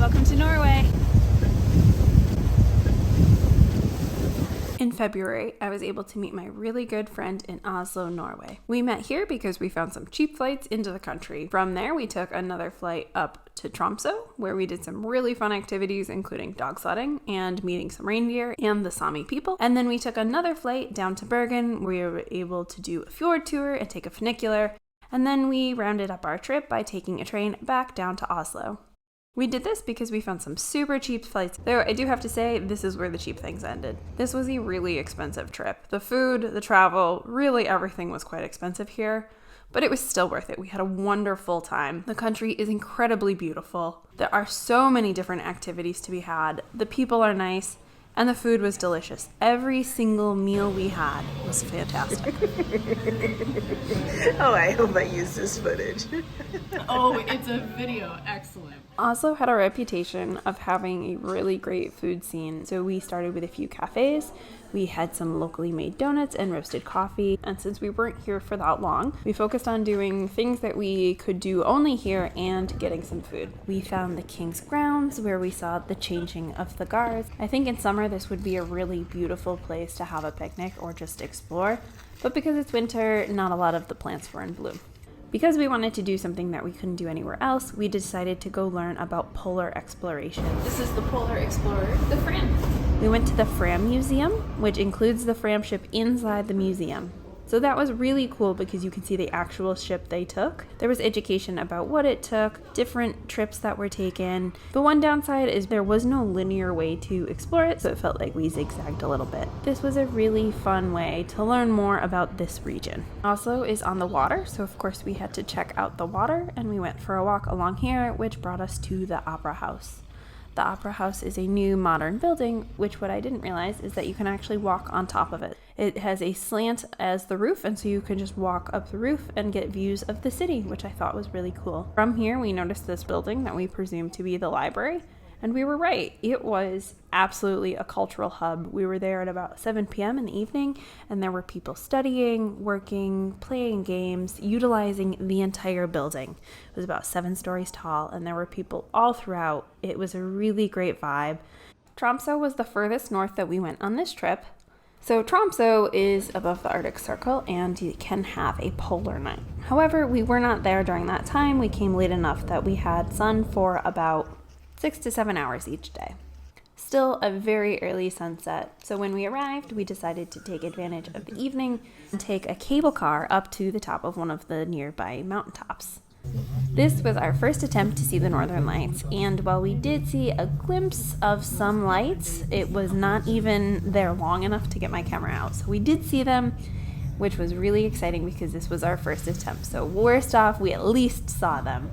Welcome to Norway. In February, I was able to meet my really good friend in Oslo, Norway. We met here because we found some cheap flights into the country. From there, we took another flight up to Tromso, where we did some really fun activities, including dog sledding and meeting some reindeer and the Sami people. And then we took another flight down to Bergen, where we were able to do a fjord tour and take a funicular. And then we rounded up our trip by taking a train back down to Oslo. We did this because we found some super cheap flights, though I do have to say this is where the cheap things ended. This was a really expensive trip. The food, the travel, really everything was quite expensive here, but it was still worth it. We had a wonderful time. The country is incredibly beautiful. There are so many different activities to be had. The people are nice, and the food was delicious. Every single meal we had was fantastic. Oh, I hope I use this footage. Oh, it's a video. Excellent. Oslo had a reputation of having a really great food scene, so we started with a few cafes. We had some locally made donuts and roasted coffee, and since we weren't here for that long, we focused on doing things that we could do only here and getting some food. We found the King's Grounds, where we saw the changing of the guards. I think in summer this would be a really beautiful place to have a picnic or just explore, but because it's winter, not a lot of the plants were in bloom. Because we wanted to do something that we couldn't do anywhere else, we decided to go learn about polar exploration. This is the polar explorer, the Fram. We went to the Fram Museum, which includes the Fram ship inside the museum. So that was really cool because you could see the actual ship they took. There was education about what it took, different trips that were taken. The one downside is there was no linear way to explore it, so it felt like we zigzagged a little bit. This was a really fun way to learn more about this region. Oslo is on the water, so of course we had to check out the water, and we went for a walk along here, which brought us to the Opera House. The Opera House is a new modern building, which what I didn't realize is that you can actually walk on top of it. It has a slant as the roof, and so you can just walk up the roof and get views of the city, which I thought was really cool. From here, we noticed this building that we presumed to be the library, and we were right. It was absolutely a cultural hub. We were there at about 7 p.m. in the evening, and there were people studying, working, playing games, utilizing the entire building. It was about 7 stories tall, and there were people all throughout. It was a really great vibe. Tromso was the furthest north that we went on this trip. So Tromso is above the Arctic Circle, and you can have a polar night. However, we were not there during that time. We came late enough that we had sun for about 6 to 7 hours each day. Still a very early sunset, so when we arrived, we decided to take advantage of the evening and take a cable car up to the top of one of the nearby mountaintops. This was our first attempt to see the northern lights, and while we did see a glimpse of some lights, it was not even there long enough to get my camera out. So we did see them, which was really exciting because this was our first attempt. So worst off, we at least saw them.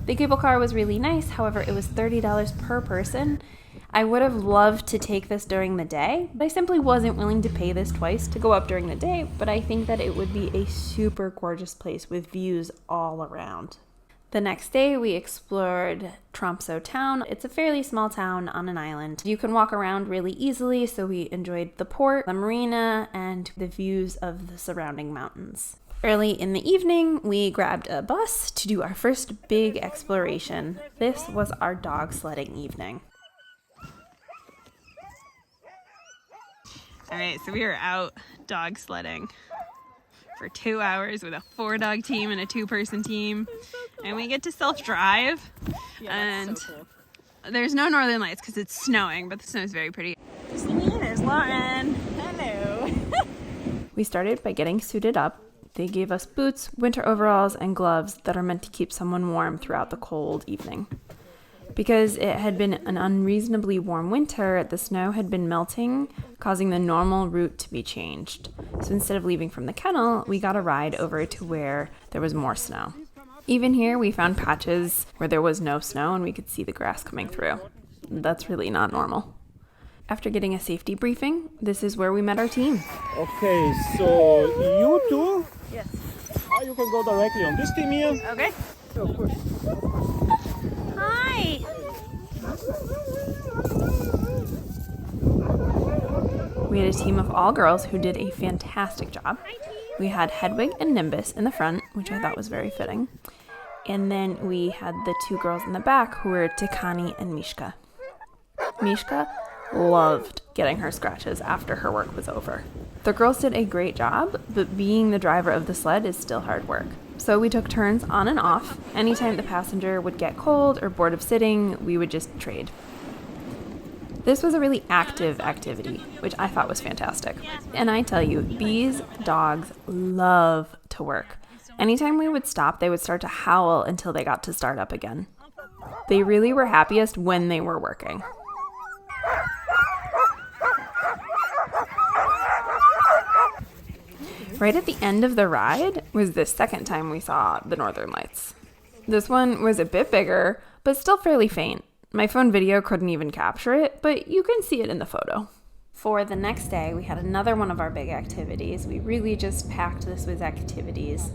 The cable car was really nice, however, it was $30 per person. I would have loved to take this during the day, but I simply wasn't willing to pay this twice to go up during the day, but I think that it would be a super gorgeous place with views all around. The next day, we explored Tromso town. It's a fairly small town on an island. You can walk around really easily, so we enjoyed the port, the marina, and the views of the surrounding mountains. Early in the evening, we grabbed a bus to do our first big exploration. This was our dog sledding evening. All right, so we were out dog sledding for 2 hours with a 4-dog team and a 2-person team, and we get to self-drive. And so cool. There's no northern lights because it's snowing, but the snow is very pretty. There's Lauren. Hello. We started by getting suited up. They gave us boots, winter overalls, and gloves that are meant to keep someone warm throughout the cold evening. Because it had been an unreasonably warm winter, the snow had been melting, causing the normal route to be changed. So instead of leaving from the kennel, we got a ride over to where there was more snow. Even here, we found patches where there was no snow and we could see the grass coming through. That's really not normal. After getting a safety briefing, this is where we met our team. Okay, so you two? Yes. You can go directly on this team here. Okay. Yeah, of course. Hi! We had a team of all girls who did a fantastic job. We had Hedwig and Nimbus in the front, which I thought was very fitting. And then we had the two girls in the back who were Tikani and Mishka. Mishka loved getting her scratches after her work was over. The girls did a great job, but being the driver of the sled is still hard work. So we took turns on and off. Anytime the passenger would get cold or bored of sitting, we would just trade. This was a really active activity, which I thought was fantastic. And I tell you, these dogs love to work. Anytime we would stop, they would start to howl until they got to start up again. They really were happiest when they were working. Right at the end of the ride was the second time we saw the Northern Lights. This one was a bit bigger, but still fairly faint. My phone video couldn't even capture it, but you can see it in the photo. For the next day, we had another one of our big activities. We really just packed this with activities.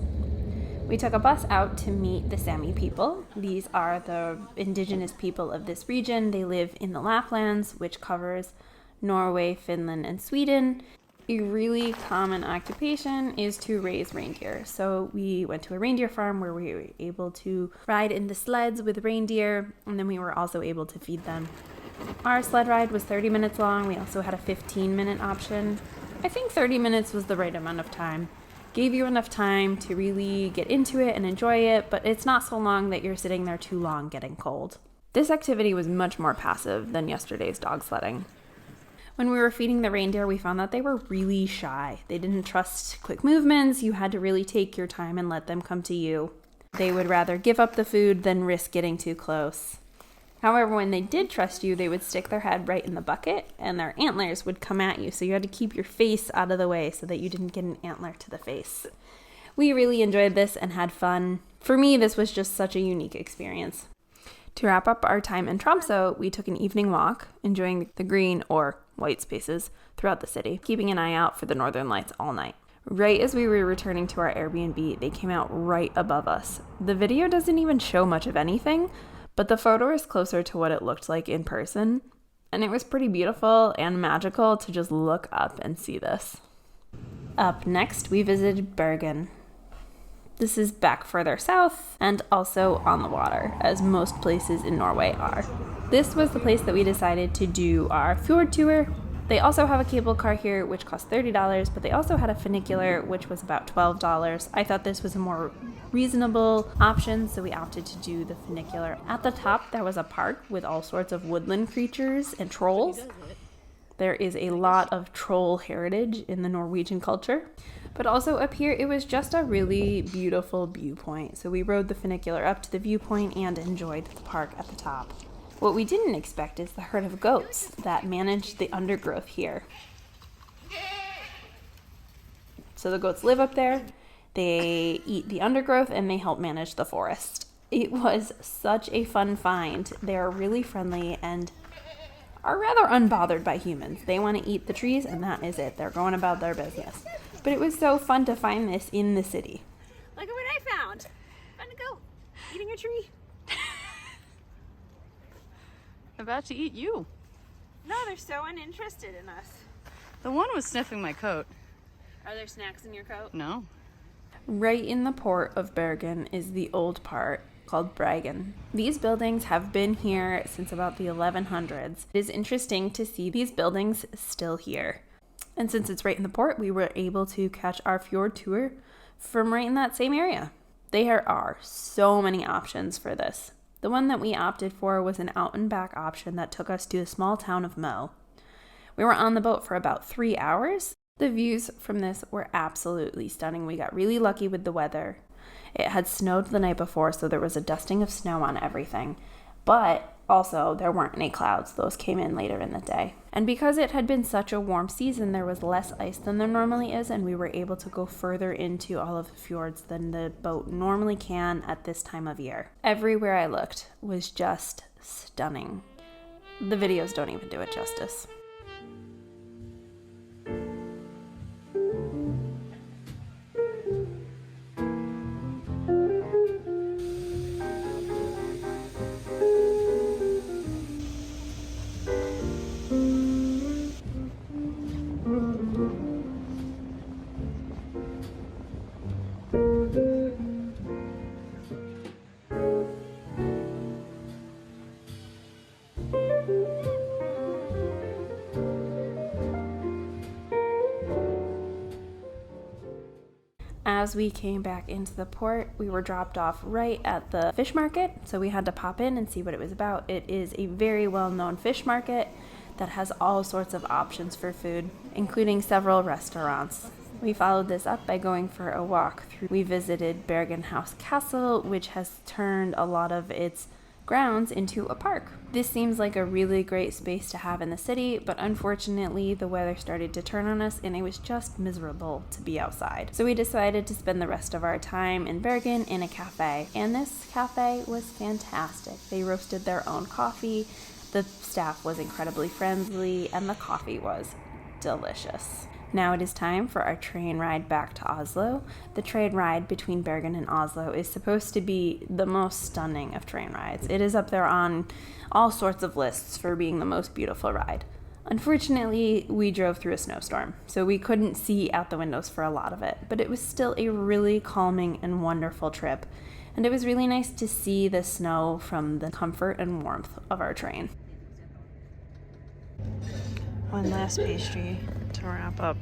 We took a bus out to meet the Sami people. These are the indigenous people of this region. They live in the Laplands, which covers Norway, Finland, and Sweden. A really common occupation is to raise reindeer. So we went to a reindeer farm where we were able to ride in the sleds with reindeer, and then we were also able to feed them. Our sled ride was 30 minutes long. We also had a 15-minute option. I think 30 minutes was the right amount of time. Gave you enough time to really get into it and enjoy it, but it's not so long that you're sitting there too long getting cold. This activity was much more passive than yesterday's dog sledding. When we were feeding the reindeer, we found that they were really shy. They didn't trust quick movements. You had to really take your time and let them come to you. They would rather give up the food than risk getting too close. However, when they did trust you, they would stick their head right in the bucket and their antlers would come at you. So you had to keep your face out of the way so that you didn't get an antler to the face. We really enjoyed this and had fun. For me, this was just such a unique experience. To wrap up our time in Tromso, we took an evening walk, enjoying the green or white spaces throughout the city, keeping an eye out for the Northern Lights all night. Right as we were returning to our Airbnb, they came out right above us. The video doesn't even show much of anything, but the photo is closer to what it looked like in person, and it was pretty beautiful and magical to just look up and see this. Up next, we visited Bergen. This is back further south and also on the water, as most places in Norway are. This was the place that we decided to do our fjord tour. They also have a cable car here, which cost $30, but they also had a funicular, which was about $12. I thought this was a more reasonable option, so we opted to do the funicular. At the top, there was a park with all sorts of woodland creatures and trolls. There is a lot of troll heritage in the Norwegian culture. But also up here, it was just a really beautiful viewpoint. So we rode the funicular up to the viewpoint and enjoyed the park at the top. What we didn't expect is the herd of goats that manage the undergrowth here. So the goats live up there, they eat the undergrowth, and they help manage the forest. It was such a fun find. They're really friendly and are rather unbothered by humans. They want to eat the trees, and that is it. They're going about their business. But it was so fun to find this in the city. Look at what I found. Found a goat eating a tree. About to eat you. No, they're so uninterested in us. The one was sniffing my coat. Are there snacks in your coat? No. Right in the port of Bergen is the old part called Bergen. These buildings have been here since about the 1100s. It is interesting to see these buildings still here. And since it's right in the port, we were able to catch our fjord tour from right in that same area. There are so many options for this. The one that we opted for was an out and back option that took us to the small town of Mo. We were on the boat for about 3 hours. The views from this were absolutely stunning. We got really lucky with the weather. It had snowed the night before, so there was a dusting of snow on everything. But also, there weren't any clouds. Those came in later in the day. And because it had been such a warm season, there was less ice than there normally is, and we were able to go further into all of the fjords than the boat normally can at this time of year. Everywhere I looked was just stunning. The videos don't even do it justice. As we came back into the port, we were dropped off right at the fish market, so we had to pop in and see what it was about. It is a very well-known fish market that has all sorts of options for food, including several restaurants. We followed this up by going for a walk through. We visited Bergen House Castle, which has turned a lot of its grounds into a park. This seems like a really great space to have in the city, but unfortunately the weather started to turn on us and it was just miserable to be outside. So we decided to spend the rest of our time in Bergen in a cafe, and this cafe was fantastic. They roasted their own coffee, the staff was incredibly friendly, and the coffee was delicious. Now it is time for our train ride back to Oslo. The train ride between Bergen and Oslo is supposed to be the most stunning of train rides. It is up there on all sorts of lists for being the most beautiful ride. Unfortunately, we drove through a snowstorm, so we couldn't see out the windows for a lot of it, but it was still a really calming and wonderful trip, and it was really nice to see the snow from the comfort and warmth of our train. One last pastry to wrap up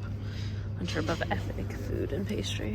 a trip of epic food and pastry.